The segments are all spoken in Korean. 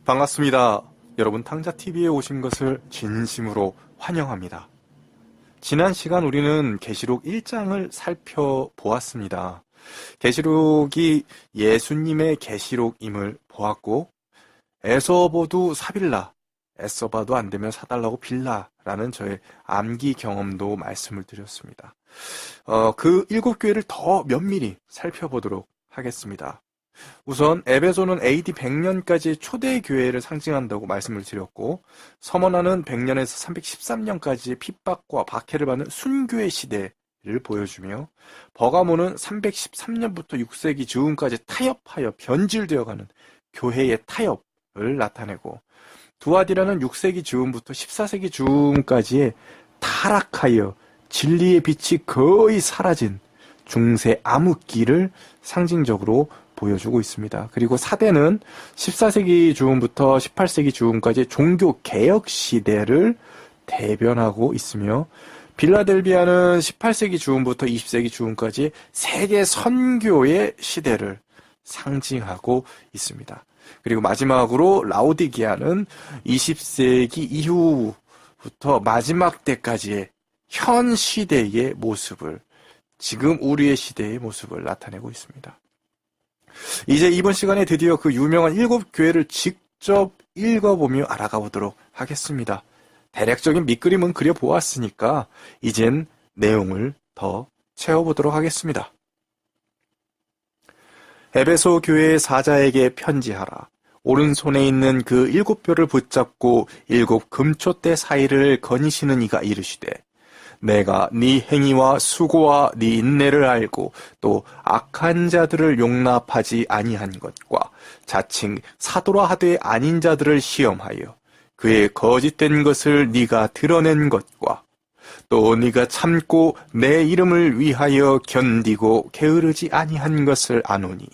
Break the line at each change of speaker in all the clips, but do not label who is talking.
반갑습니다. 여러분 탕자TV에 오신 것을 진심으로 환영합니다. 지난 시간 우리는 계시록 1장을 살펴보았습니다. 계시록이 예수님의 계시록임을 보았고 에서버도 사빌라, 애써봐도 안되면 사달라고 빌라라는 저의 암기 경험도 말씀을 드렸습니다. 그 7교회를 더 면밀히 살펴보도록 하겠습니다. 우선 에베소는 AD 100년까지의 초대교회를 상징한다고 말씀을 드렸고 서머나는 100년에서 313년까지의 핍박과 박해를 받는 순교의 시대를 보여주며 버가모는 313년부터 6세기 즈음까지 타협하여 변질되어가는 교회의 타협을 나타내고 두아디라는 6세기 즈음부터 14세기 즈음까지의 타락하여 진리의 빛이 거의 사라진 중세 암흑기를 상징적으로 보여주고 있습니다. 그리고 사대는 14세기 즈음부터 18세기 즈음까지 종교 개혁 시대를 대변하고 있으며 빌라델비아는 18세기 즈음부터 20세기 즈음까지 세계 선교의 시대를 상징하고 있습니다. 그리고 마지막으로 라오디게아는 20세기 이후부터 마지막 때까지의 현 시대의 모습을, 지금 우리의 시대의 모습을 나타내고 있습니다. 이제 이번 시간에 드디어 그 유명한 7교회를 직접 읽어보며 알아가 보도록 하겠습니다. 대략적인 밑그림은 그려보았으니까 이젠 내용을 더 채워보도록 하겠습니다. 에베소 교회의 사자에게 편지하라. 오른손에 있는 그 7뼈를 붙잡고 7 금초대 사이를 거니시는 이가 이르시되 내가 네 행위와 수고와 네 인내를 알고 또 악한 자들을 용납하지 아니한 것과 자칭 사도라 하되 아닌 자들을 시험하여 그의 거짓된 것을 네가 드러낸 것과 또 네가 참고 내 이름을 위하여 견디고 게으르지 아니한 것을 아노니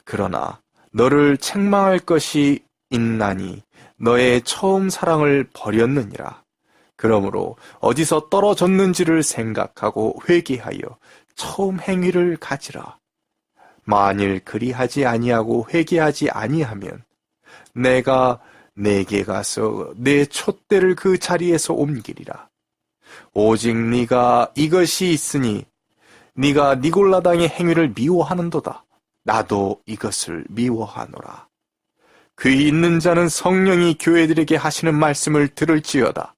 그러나 너를 책망할 것이 있나니 너의 처음 사랑을 버렸느니라. 그러므로 어디서 떨어졌는지를 생각하고 회개하여 처음 행위를 가지라. 만일 그리하지 아니하고 회개하지 아니하면 내가 내게 가서 내 촛대를 그 자리에서 옮기리라. 오직 네가 이것이 있으니 네가 니골라당의 행위를 미워하는도다. 나도 이것을 미워하노라. 귀 있는 자는 성령이 교회들에게 하시는 말씀을 들을지어다.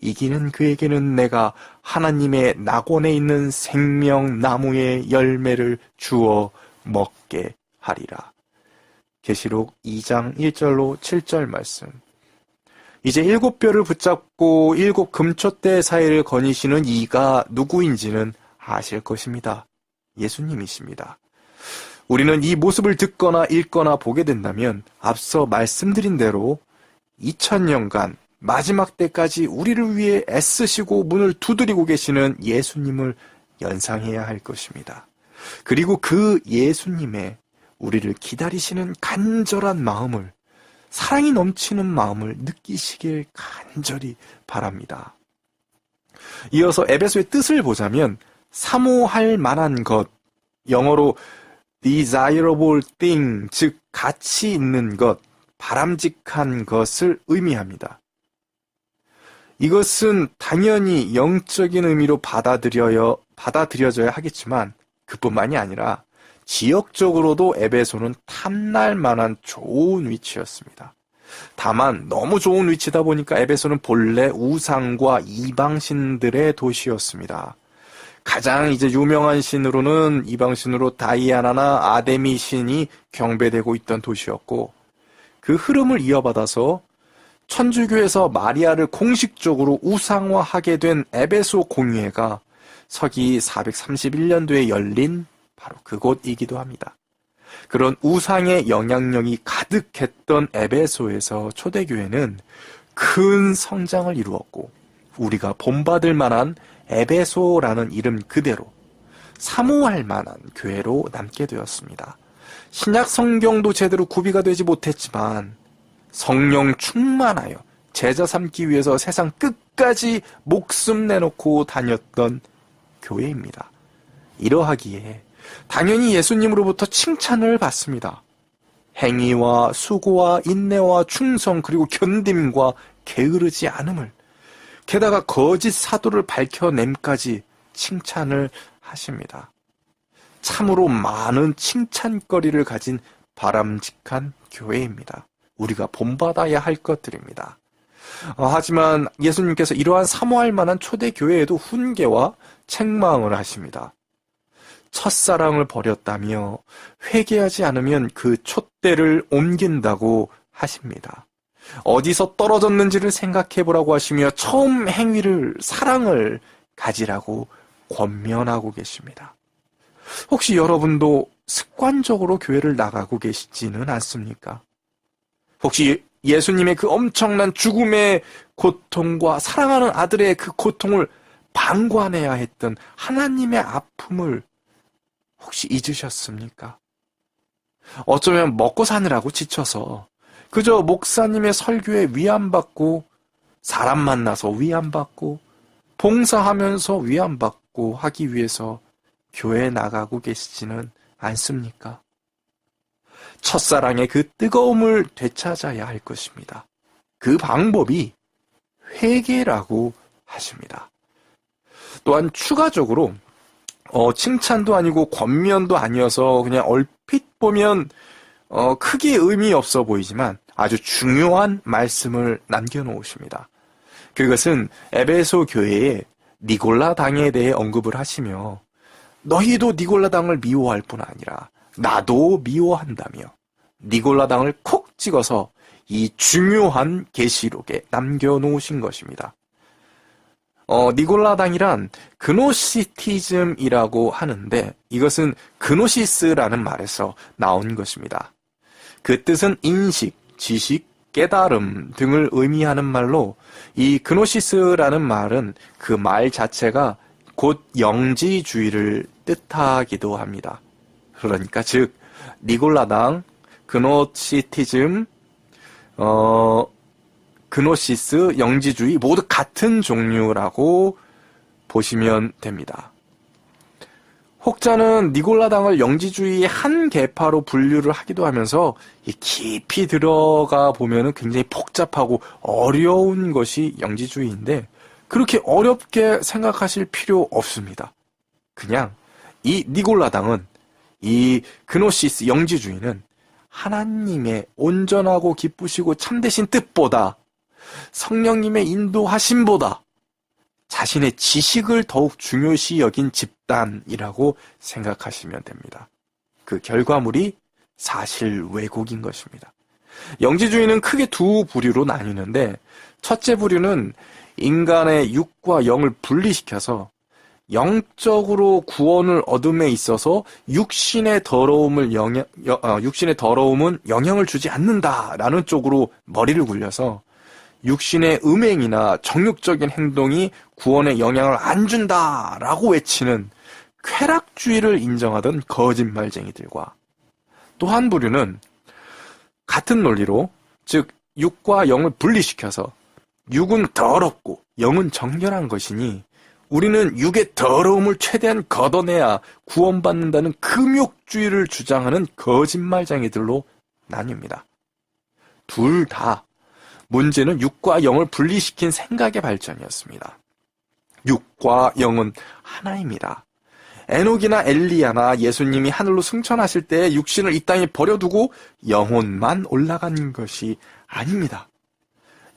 이기는 그에게는 내가 하나님의 낙원에 있는 생명나무의 열매를 주어 먹게 하리라. 계시록 2장 1절로 7절 말씀. 이제 7뼈를 붙잡고 7 금초대 사이를 거니시는 이가 누구인지는 아실 것입니다. 예수님이십니다. 우리는 이 모습을 듣거나 읽거나 보게 된다면 앞서 말씀드린 대로 2000년간 마지막 때까지 우리를 위해 애쓰시고 문을 두드리고 계시는 예수님을 연상해야 할 것입니다. 그리고 그 예수님의 우리를 기다리시는 간절한 마음을, 사랑이 넘치는 마음을 느끼시길 간절히 바랍니다. 이어서 에베소의 뜻을 보자면 사모할 만한 것, 영어로 desirable thing, 즉 가치 있는 것, 바람직한 것을 의미합니다. 이것은 당연히 영적인 의미로 받아들여져야 하겠지만 그뿐만이 아니라 지역적으로도 에베소는 탐날 만한 좋은 위치였습니다. 다만 너무 좋은 위치다 보니까 에베소는 본래 우상과 이방신들의 도시였습니다. 가장 이제 유명한 신으로는 이방신으로 다이아나나 아데미 신이 경배되고 있던 도시였고 그 흐름을 이어받아서 천주교에서 마리아를 공식적으로 우상화하게 된 에베소 공회가 서기 431년도에 열린 바로 그곳이기도 합니다. 그런 우상의 영향력이 가득했던 에베소에서 초대교회는 큰 성장을 이루었고 우리가 본받을 만한 에베소라는 이름 그대로 사모할 만한 교회로 남게 되었습니다. 신약 성경도 제대로 구비가 되지 못했지만 성령 충만하여 제자 삼기 위해서 세상 끝까지 목숨 내놓고 다녔던 교회입니다. 이러하기에 당연히 예수님으로부터 칭찬을 받습니다. 행위와 수고와 인내와 충성 그리고 견딤과 게으르지 않음을, 게다가 거짓 사도를 밝혀냄까지 칭찬을 하십니다. 참으로 많은 칭찬거리를 가진 바람직한 교회입니다. 우리가 본받아야 할 것들입니다. 하지만 예수님께서 이러한 사모할 만한 초대교회에도 훈계와 책망을 하십니다. 첫사랑을 버렸다며 회개하지 않으면 그 촛대를 옮긴다고 하십니다. 어디서 떨어졌는지를 생각해보라고 하시며 처음 행위를, 사랑을 가지라고 권면하고 계십니다. 혹시 여러분도 습관적으로 교회를 나가고 계시지는 않습니까? 혹시 예수님의 그 엄청난 죽음의 고통과 사랑하는 아들의 그 고통을 방관해야 했던 하나님의 아픔을 혹시 잊으셨습니까? 어쩌면 먹고 사느라고 지쳐서 그저 목사님의 설교에 위안받고, 사람 만나서 위안받고, 봉사하면서 위안받고 하기 위해서 교회에 나가고 계시지는 않습니까? 첫사랑의 그 뜨거움을 되찾아야 할 것입니다. 그 방법이 회개라고 하십니다. 또한 추가적으로 칭찬도 아니고 권면도 아니어서 그냥 얼핏 보면 크게 의미 없어 보이지만 아주 중요한 말씀을 남겨놓으십니다. 그것은 에베소 교회의 니골라 당에 대해 언급을 하시며, 너희도 니골라 당을 미워할 뿐 아니라 나도 미워한다며 니골라 당을 콕 찍어서 이 중요한 계시록에 남겨놓으신 것입니다. 니골라 당이란 그노시티즘이라고 하는데, 이것은 그노시스라는 말에서 나온 것입니다. 그 뜻은 인식, 지식, 깨달음 등을 의미하는 말로, 이 그노시스라는 말은 그 말 자체가 곧 영지주의를 뜻하기도 합니다. 그러니까 즉 니골라당, 그노시티즘, 그노시스, 영지주의 모두 같은 종류라고 보시면 됩니다. 혹자는 니골라당을 영지주의의 한 계파로 분류를 하기도 하면서 깊이 들어가 보면은 굉장히 복잡하고 어려운 것이 영지주의인데, 그렇게 어렵게 생각하실 필요 없습니다. 그냥 이 니골라당은, 이 그노시스 영지주의는 하나님의 온전하고 기쁘시고 참되신 뜻보다, 성령님의 인도하심보다 자신의 지식을 더욱 중요시 여긴 집단이라고 생각하시면 됩니다. 그 결과물이 사실 왜곡인 것입니다. 영지주의는 크게 두 부류로 나뉘는데, 첫째 부류는 인간의 육과 영을 분리시켜서 영적으로 구원을 얻음에 있어서 육신의 더러움은 영향을 주지 않는다라는 쪽으로 머리를 굴려서 육신의 음행이나 정욕적인 행동이 구원에 영향을 안 준다라고 외치는 쾌락주의를 인정하던 거짓말쟁이들과, 또 한 부류는 같은 논리로, 즉 육과 영을 분리시켜서 육은 더럽고 영은 정결한 것이니 우리는 육의 더러움을 최대한 걷어내야 구원받는다는 금욕주의를 주장하는 거짓말쟁이들로 나뉩니다. 둘 다 문제는 육과 영을 분리시킨 생각의 발전이었습니다. 육과 영은 하나입니다. 에녹이나 엘리야나 예수님이 하늘로 승천하실 때 육신을 이 땅에 버려두고 영혼만 올라간 것이 아닙니다.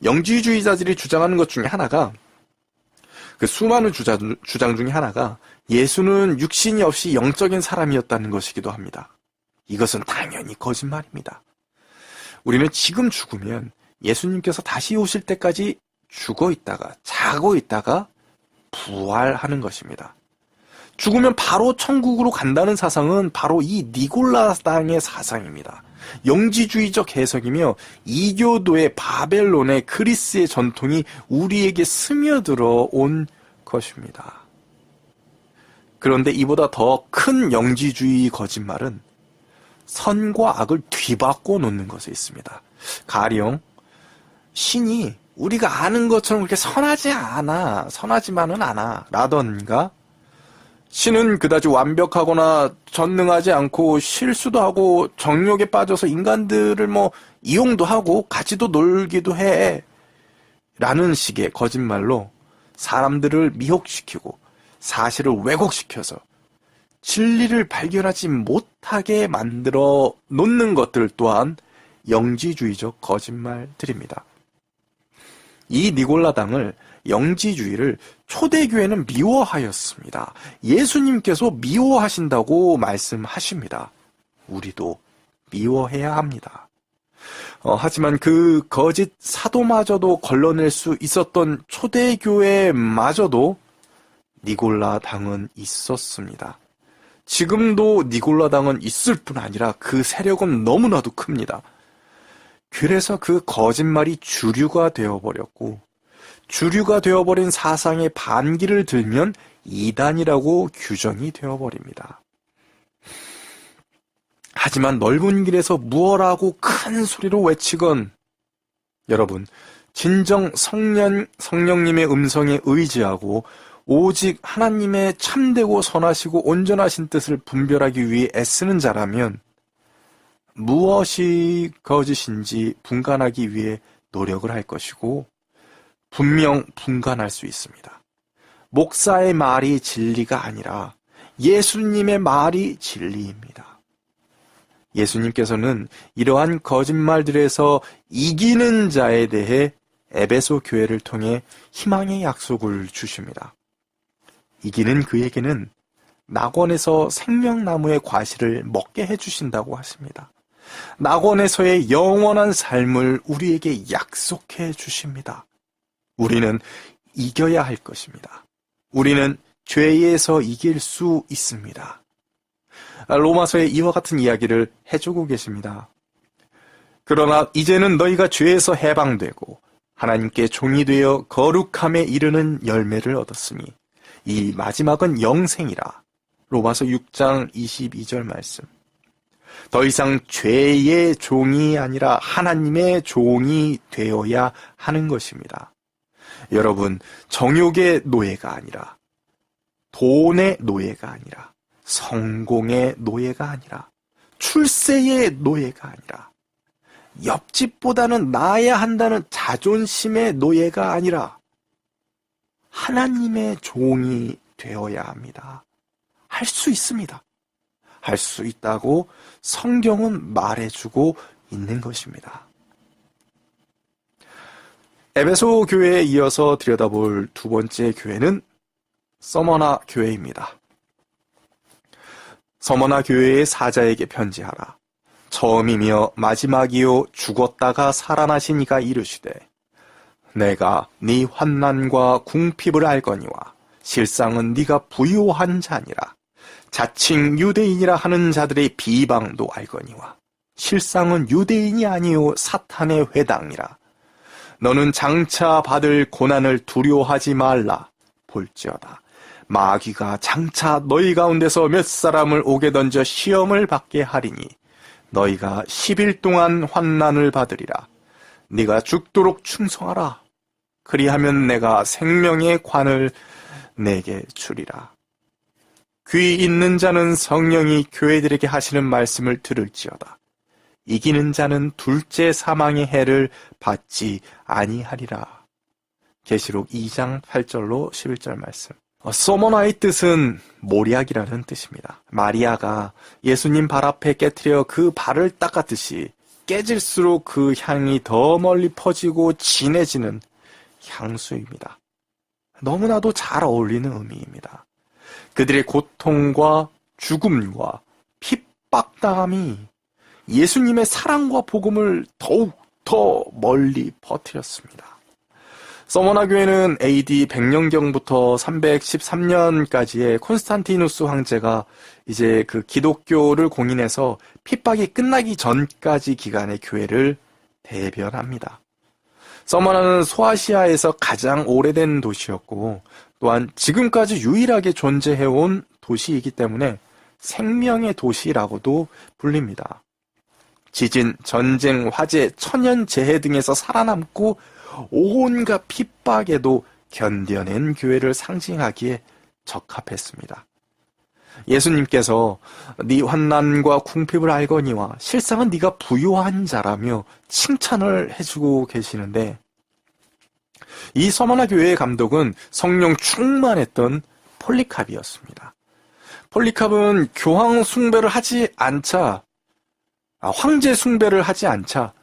영지주의자들이 주장하는 것 중에 하나가, 그 수많은 주장 중에 하나가 예수는 육신이 없이 영적인 사람이었다는 것이기도 합니다. 이것은 당연히 거짓말입니다. 우리는 지금 죽으면 예수님께서 다시 오실 때까지 죽어 있다가 자고 있다가 부활하는 것입니다. 죽으면 바로 천국으로 간다는 사상은 바로 이 니골라당의 사상입니다. 영지주의적 해석이며 이교도의 바벨론의 그리스의 전통이 우리에게 스며들어 온 것입니다. 그런데 이보다 더 큰 영지주의 거짓말은 선과 악을 뒤바꿔 놓는 것에 있습니다. 가령 신이 우리가 아는 것처럼 그렇게 선하지만은 않아 라던가, 신은 그다지 완벽하거나 전능하지 않고 실수도 하고 정욕에 빠져서 인간들을 이용도 하고 같이도 놀기도 해. 라는 식의 거짓말로 사람들을 미혹시키고 사실을 왜곡시켜서 진리를 발견하지 못하게 만들어 놓는 것들 또한 영지주의적 거짓말들입니다. 이 니골라당을 영지주의를 초대교회는 미워하였습니다. 예수님께서 미워하신다고 말씀하십니다. 우리도 미워해야 합니다. 하지만 그 거짓 사도마저도 걸러낼 수 있었던 초대교회마저도 니골라당은 있었습니다. 지금도 니골라당은 있을 뿐 아니라 그 세력은 너무나도 큽니다. 그래서 그 거짓말이 주류가 되어버렸고, 주류가 되어버린 사상의 반기를 들면 이단이라고 규정이 되어버립니다. 하지만 넓은 길에서 무엇라고 큰 소리로 외치건, 여러분, 진정 성령님의 음성에 의지하고 오직 하나님의 참되고 선하시고 온전하신 뜻을 분별하기 위해 애쓰는 자라면 무엇이 거짓인지 분간하기 위해 노력을 할 것이고 분명 분간할 수 있습니다. 목사의 말이 진리가 아니라 예수님의 말이 진리입니다. 예수님께서는 이러한 거짓말들에서 이기는 자에 대해 에베소 교회를 통해 희망의 약속을 주십니다. 이기는 그에게는 낙원에서 생명나무의 과실을 먹게 해주신다고 하십니다. 낙원에서의 영원한 삶을 우리에게 약속해 주십니다. 우리는 이겨야 할 것입니다. 우리는 죄에서 이길 수 있습니다. 로마서에 이와 같은 이야기를 해주고 계십니다. 그러나 이제는 너희가 죄에서 해방되고 하나님께 종이 되어 거룩함에 이르는 열매를 얻었으니 이 마지막은 영생이라. 로마서 6장 22절 말씀. 더 이상 죄의 종이 아니라 하나님의 종이 되어야 하는 것입니다. 여러분, 정욕의 노예가 아니라, 돈의 노예가 아니라, 성공의 노예가 아니라, 출세의 노예가 아니라, 옆집보다는 나아야 한다는 자존심의 노예가 아니라 하나님의 종이 되어야 합니다. 할 수 있습니다. 할 수 있다고 성경은 말해주고 있는 것입니다. 에베소 교회에 이어서 들여다볼 두 번째 교회는 서머나 교회입니다. 서머나 교회의 사자에게 편지하라. 처음이며 마지막이요 죽었다가 살아나신 이가 이르시되 내가 네 환난과 궁핍을 알거니와 실상은 네가 부요한 자니라. 자칭 유대인이라 하는 자들의 비방도 알거니와 실상은 유대인이 아니요 사탄의 회당이라. 너는 장차 받을 고난을 두려워하지 말라. 볼지어다 마귀가 장차 너희 가운데서 몇 사람을 옥에 던져 시험을 받게 하리니 너희가 10일 동안 환난을 받으리라. 네가 죽도록 충성하라. 그리하면 내가 생명의 관을 내게 주리라. 귀 있는 자는 성령이 교회들에게 하시는 말씀을 들을지어다. 이기는 자는 둘째 사망의 해를 받지 아니하리라. 계시록 2장 8절로 11절 말씀. 소모나의 뜻은 모략이라는 뜻입니다. 마리아가 예수님 발 앞에 깨트려 그 발을 닦았듯이 깨질수록 그 향이 더 멀리 퍼지고 진해지는 향수입니다. 너무나도 잘 어울리는 의미입니다. 그들의 고통과 죽음과 핍박당함이 예수님의 사랑과 복음을 더욱 더 멀리 퍼뜨렸습니다. 서머나 교회는 AD 100년경부터 313년까지의 콘스탄티누스 황제가 이제 그 기독교를 공인해서 핍박이 끝나기 전까지 기간의 교회를 대변합니다. 서머나는 소아시아에서 가장 오래된 도시였고 또한 지금까지 유일하게 존재해온 도시이기 때문에 생명의 도시라고도 불립니다. 지진, 전쟁, 화재, 천연재해 등에서 살아남고 온갖 핍박에도 견뎌낸 교회를 상징하기에 적합했습니다. 예수님께서 네 환난과 궁핍을 알거니와 실상은 네가 부유한 자라며 칭찬을 해주고 계시는데, 이 서머나 교회의 감독은 성령 충만했던 폴리캅이었습니다. 폴리캅은 교황 숭배를 하지 않자, 황제 숭배를 하지 않자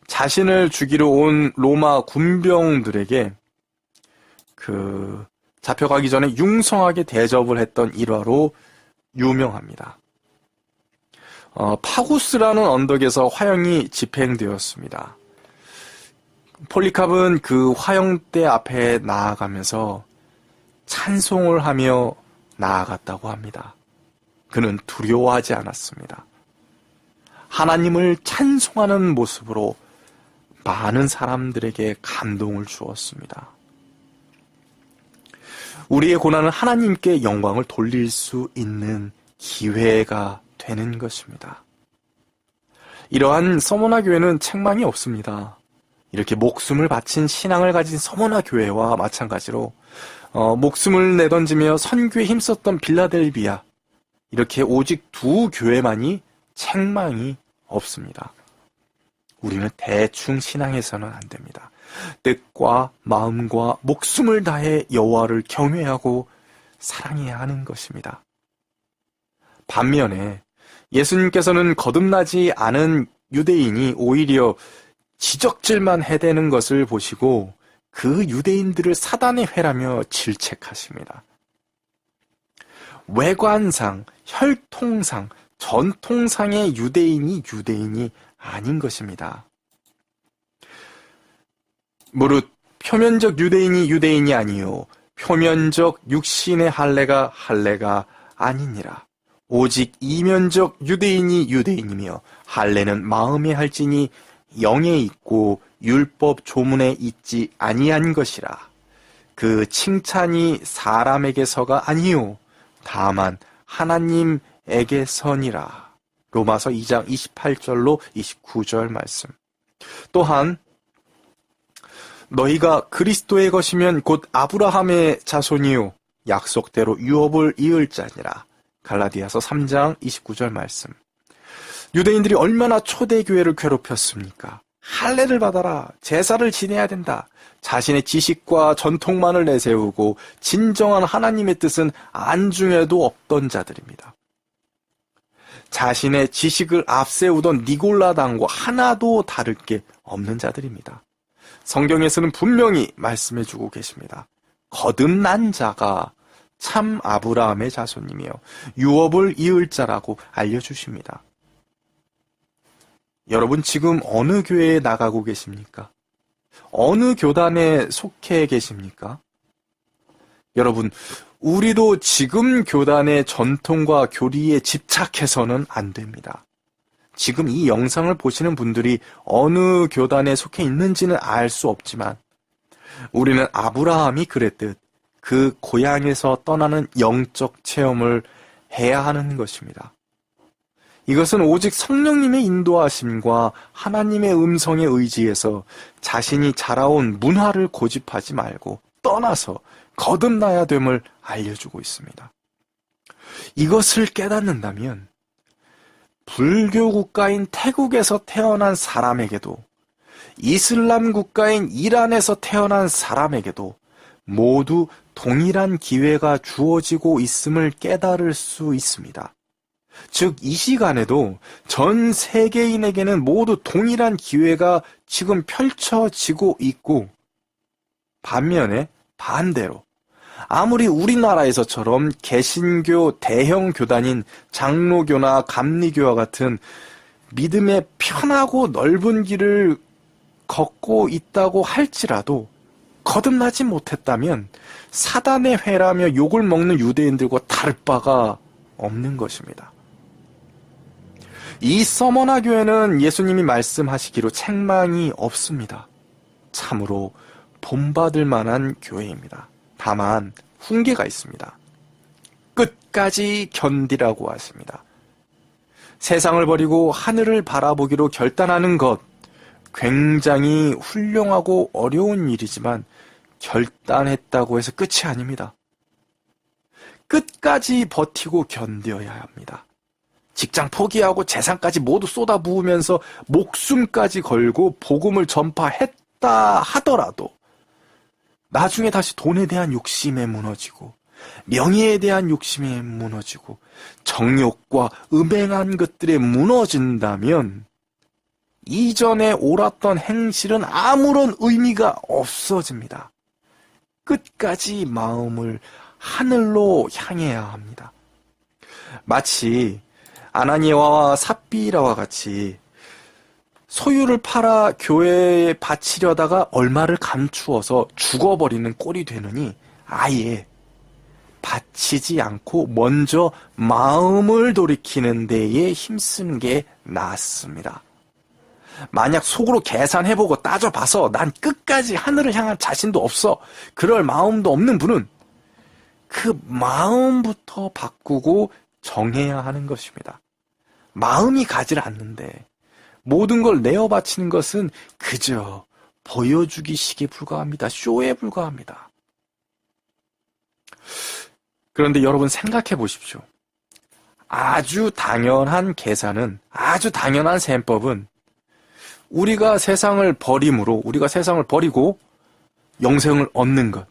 자신을 죽이러 온 로마 군병들에게 잡혀가기 전에 융성하게 대접을 했던 일화로 유명합니다. 파구스라는 언덕에서 화형이 집행되었습니다. 폴리캅은 그 화형대 앞에 나아가면서 찬송을 하며 나아갔다고 합니다. 그는 두려워하지 않았습니다. 하나님을 찬송하는 모습으로 많은 사람들에게 감동을 주었습니다. 우리의 고난은 하나님께 영광을 돌릴 수 있는 기회가 되는 것입니다. 이러한 서머나 교회는 책망이 없습니다. 이렇게 목숨을 바친 신앙을 가진 서머나 교회와 마찬가지로 목숨을 내던지며 선교에 힘썼던 빌라델비아, 이렇게 오직 두 교회만이 책망이 없습니다. 우리는 대충 신앙해서는 안 됩니다. 뜻과 마음과 목숨을 다해 여호와를 경외하고 사랑해야 하는 것입니다. 반면에 예수님께서는 거듭나지 않은 유대인이 오히려 지적질만 해대는 것을 보시고 그 유대인들을 사단의 회라며 질책하십니다. 외관상, 혈통상, 전통상의 유대인이 아닌 것입니다. 무릇 표면적 유대인이 아니요 표면적 육신의 할례가 아니니라. 오직 이면적 유대인이며 할례는 마음에 할지니 영에 있고 율법 조문에 있지 아니한 것이라. 그 칭찬이 사람에게서가 아니요 다만 하나님에게서니라. 로마서 2장 28절로 29절 말씀. 또한 너희가 그리스도의 것이면 곧 아브라함의 자손이요 약속대로 유업을 이을 자니라. 갈라디아서 3장 29절 말씀. 유대인들이 얼마나 초대교회를 괴롭혔습니까? 할례를 받아라, 제사를 지내야 된다, 자신의 지식과 전통만을 내세우고 진정한 하나님의 뜻은 안중에도 없던 자들입니다. 자신의 지식을 앞세우던 니골라당과 하나도 다를 게 없는 자들입니다. 성경에서는 분명히 말씀해주고 계십니다. 거듭난 자가 참 아브라함의 자손이며 유업을 이을 자라고 알려주십니다. 여러분 지금 어느 교회에 나가고 계십니까? 어느 교단에 속해 계십니까? 여러분, 우리도 지금 교단의 전통과 교리에 집착해서는 안 됩니다. 지금 이 영상을 보시는 분들이 어느 교단에 속해 있는지는 알 수 없지만 우리는 아브라함이 그랬듯 그 고향에서 떠나는 영적 체험을 해야 하는 것입니다. 이것은 오직 성령님의 인도하심과 하나님의 음성에 의지해서 자신이 자라온 문화를 고집하지 말고 떠나서 거듭나야 됨을 알려주고 있습니다. 이것을 깨닫는다면 불교 국가인 태국에서 태어난 사람에게도 이슬람 국가인 이란에서 태어난 사람에게도 모두 동일한 기회가 주어지고 있음을 깨달을 수 있습니다. 즉, 이 시간에도 전 세계인에게는 모두 동일한 기회가 지금 펼쳐지고 있고, 반대로 아무리 우리나라에서처럼 개신교 대형 교단인 장로교나 감리교와 같은 믿음의 편하고 넓은 길을 걷고 있다고 할지라도 거듭나지 못했다면 사단의 회라며 욕을 먹는 유대인들과 다를 바가 없는 것입니다. 이 서머나 교회는 예수님이 말씀하시기로 책망이 없습니다. 참으로 본받을 만한 교회입니다. 다만 훈계가 있습니다. 끝까지 견디라고 하십니다. 세상을 버리고 하늘을 바라보기로 결단하는 것, 굉장히 훌륭하고 어려운 일이지만 결단했다고 해서 끝이 아닙니다. 끝까지 버티고 견뎌야 합니다. 직장 포기하고 재산까지 모두 쏟아부으면서 목숨까지 걸고 복음을 전파했다 하더라도 나중에 다시 돈에 대한 욕심에 무너지고 명예에 대한 욕심에 무너지고 정욕과 음행한 것들에 무너진다면 이전에 옳았던 행실은 아무런 의미가 없어집니다. 끝까지 마음을 하늘로 향해야 합니다. 마치 아나니아와 삽비라와 같이 소유를 팔아 교회에 바치려다가 얼마를 감추어서 죽어버리는 꼴이 되느니 아예 바치지 않고 먼저 마음을 돌이키는 데에 힘쓰는 게 낫습니다. 만약 속으로 계산해보고 따져봐서 난 끝까지 하늘을 향한 자신도 없어, 그럴 마음도 없는 분은 그 마음부터 바꾸고 정해야 하는 것입니다. 마음이 가지 않는데 모든 걸 내어 바치는 것은 그저 보여주기식에 불과합니다. 쇼에 불과합니다. 그런데 여러분 생각해 보십시오. 아주 당연한 계산은, 아주 당연한 셈법은 우리가 세상을 버림으로, 우리가 세상을 버리고 영생을 얻는 것,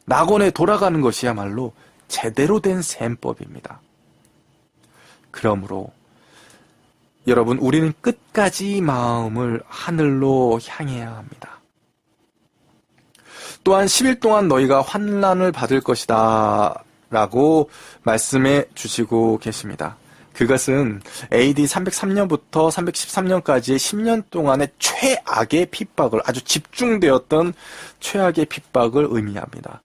낙원에 돌아가는 것이야말로 제대로 된 셈법입니다. 그러므로 여러분, 우리는 끝까지 마음을 하늘로 향해야 합니다. 또한 10일 동안 너희가 환난을 받을 것이다 라고 말씀해 주시고 계십니다. 그것은 AD 303년부터 313년까지의 10년 동안의 최악의 핍박을, 아주 집중되었던 최악의 핍박을 의미합니다.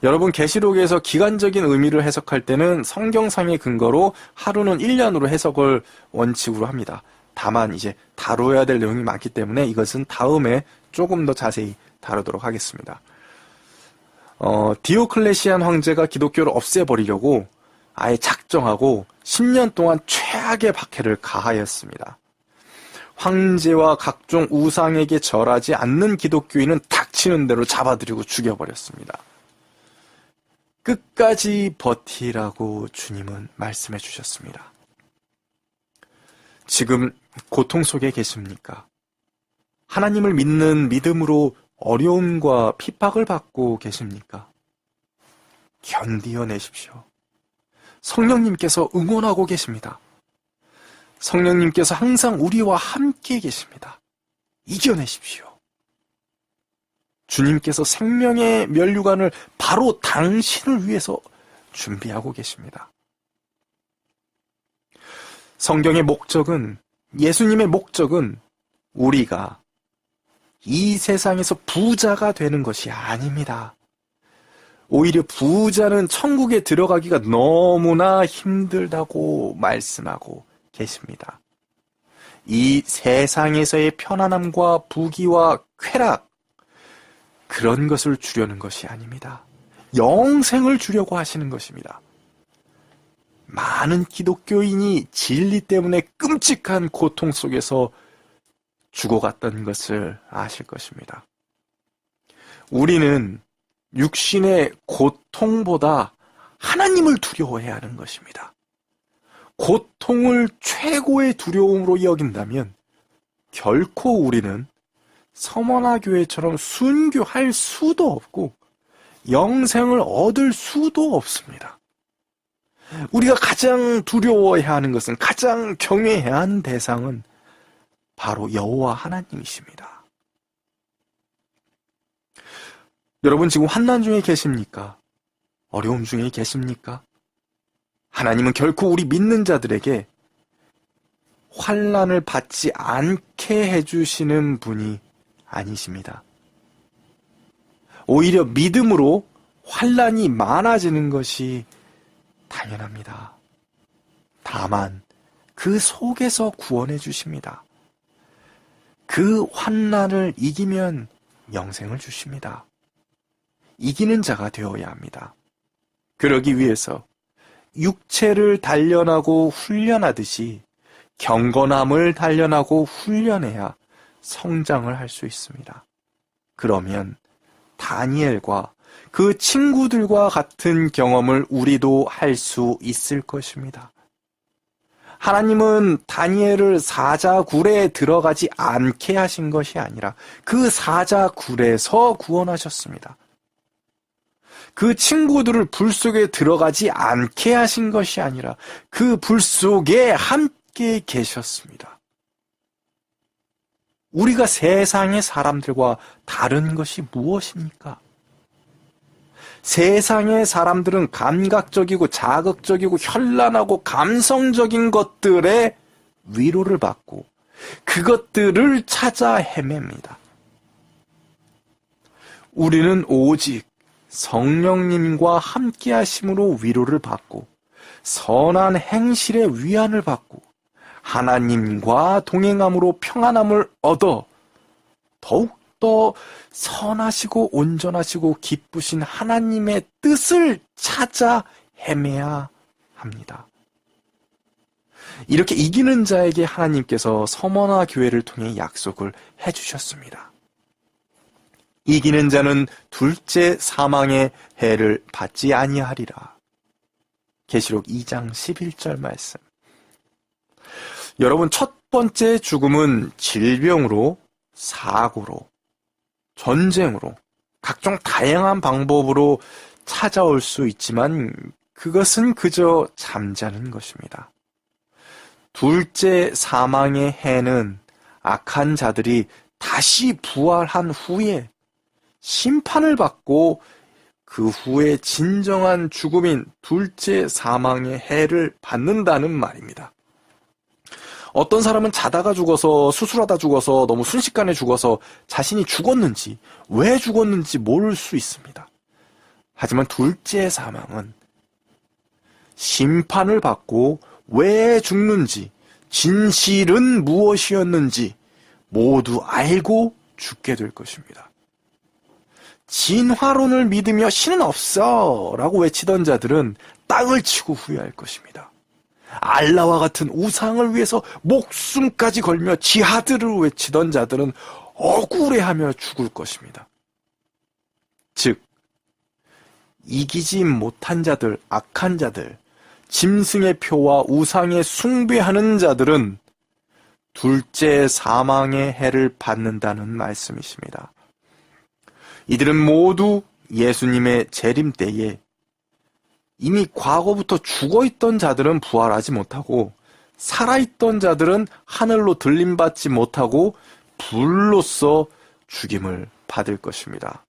여러분, 계시록에서 기간적인 의미를 해석할 때는 성경상의 근거로 하루는 1년으로 해석을 원칙으로 합니다. 다만 이제 다뤄야 될 내용이 많기 때문에 이것은 다음에 조금 더 자세히 다루도록 하겠습니다. 디오클레시안 황제가 기독교를 없애버리려고 아예 작정하고 10년 동안 최악의 박해를 가하였습니다. 황제와 각종 우상에게 절하지 않는 기독교인은 닥치는 대로 잡아들이고 죽여버렸습니다. 끝까지 버티라고 주님은 말씀해 주셨습니다. 지금 고통 속에 계십니까? 하나님을 믿는 믿음으로 어려움과 핍박을 받고 계십니까? 견디어내십시오. 성령님께서 응원하고 계십니다. 성령님께서 항상 우리와 함께 계십니다. 이겨내십시오. 주님께서 생명의 면류관을 바로 당신을 위해서 준비하고 계십니다. 성경의 목적은, 예수님의 목적은 우리가 이 세상에서 부자가 되는 것이 아닙니다. 오히려 부자는 천국에 들어가기가 너무나 힘들다고 말씀하고 계십니다. 이 세상에서의 편안함과 부귀와 쾌락, 그런 것을 주려는 것이 아닙니다. 영생을 주려고 하시는 것입니다. 많은 기독교인이 진리 때문에 끔찍한 고통 속에서 죽어갔던 것을 아실 것입니다. 우리는 육신의 고통보다 하나님을 두려워해야 하는 것입니다. 고통을 최고의 두려움으로 여긴다면 결코 우리는 서머나 교회처럼 순교할 수도 없고 영생을 얻을 수도 없습니다. 우리가 가장 두려워해야 하는 것은, 가장 경외해야 하는 대상은 바로 여호와 하나님이십니다. 여러분, 지금 환난 중에 계십니까? 어려움 중에 계십니까? 하나님은 결코 우리 믿는 자들에게 환난을 받지 않게 해주시는 분이 아니십니다. 오히려 믿음으로 환난이 많아지는 것이 당연합니다. 다만 그 속에서 구원해 주십니다. 그 환난을 이기면 영생을 주십니다. 이기는 자가 되어야 합니다. 그러기 위해서 육체를 단련하고 훈련하듯이 경건함을 단련하고 훈련해야 성장을 할 수 있습니다. 그러면 다니엘과 그 친구들과 같은 경험을 우리도 할 수 있을 것입니다. 하나님은 다니엘을 사자굴에 들어가지 않게 하신 것이 아니라 그 사자굴에서 구원하셨습니다. 그 친구들을 불 속에 들어가지 않게 하신 것이 아니라 그 불 속에 함께 계셨습니다. 우리가 세상의 사람들과 다른 것이 무엇입니까? 세상의 사람들은 감각적이고 자극적이고 현란하고 감성적인 것들에 위로를 받고 그것들을 찾아 헤맵니다. 우리는 오직 성령님과 함께 하심으로 위로를 받고 선한 행실의 위안을 받고 하나님과 동행함으로 평안함을 얻어 더욱더 선하시고 온전하시고 기쁘신 하나님의 뜻을 찾아 헤매야 합니다. 이렇게 이기는 자에게 하나님께서 서머나 교회를 통해 약속을 해주셨습니다. 이기는 자는 둘째 사망의 해를 받지 아니하리라. 계시록 2장 11절 말씀. 여러분, 첫 번째 죽음은 질병으로, 사고로, 전쟁으로, 각종 다양한 방법으로 찾아올 수 있지만 그것은 그저 잠자는 것입니다. 둘째 사망의 해는 악한 자들이 다시 부활한 후에 심판을 받고 그 후에 진정한 죽음인 둘째 사망의 해를 받는다는 말입니다. 어떤 사람은 자다가 죽어서 수술하다 죽어서 너무 순식간에 죽어서 자신이 죽었는지 왜 죽었는지 모를 수 있습니다. 하지만 둘째 사망은 심판을 받고 왜 죽는지 진실은 무엇이었는지 모두 알고 죽게 될 것입니다. 진화론을 믿으며 신은 없어 라고 외치던 자들은 땅을 치고 후회할 것입니다. 알라와 같은 우상을 위해서 목숨까지 걸며 지하드를 외치던 자들은 억울해하며 죽을 것입니다. 즉, 이기지 못한 자들, 악한 자들, 짐승의 표와 우상에 숭배하는 자들은 둘째 사망의 해를 받는다는 말씀이십니다. 이들은 모두 예수님의 재림 때에 이미 과거부터 죽어있던 자들은 부활하지 못하고 살아있던 자들은 하늘로 들림받지 못하고 불로써 죽임을 받을 것입니다.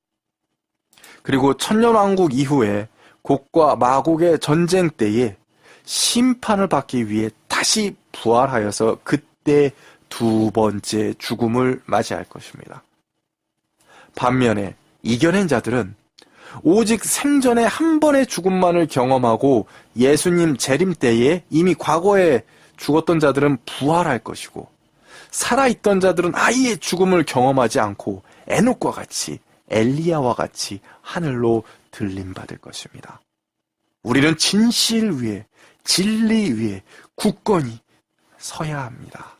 그리고 천년왕국 이후에 곡과 마곡의 전쟁 때에 심판을 받기 위해 다시 부활하여서 그때 두 번째 죽음을 맞이할 것입니다. 반면에 이겨낸 자들은 오직 생전에 한 번의 죽음만을 경험하고 예수님 재림 때에 이미 과거에 죽었던 자들은 부활할 것이고 살아있던 자들은 아예 죽음을 경험하지 않고 에녹과 같이 엘리야와 같이 하늘로 들림받을 것입니다. 우리는 진실 위에 진리 위에 굳건히 서야 합니다.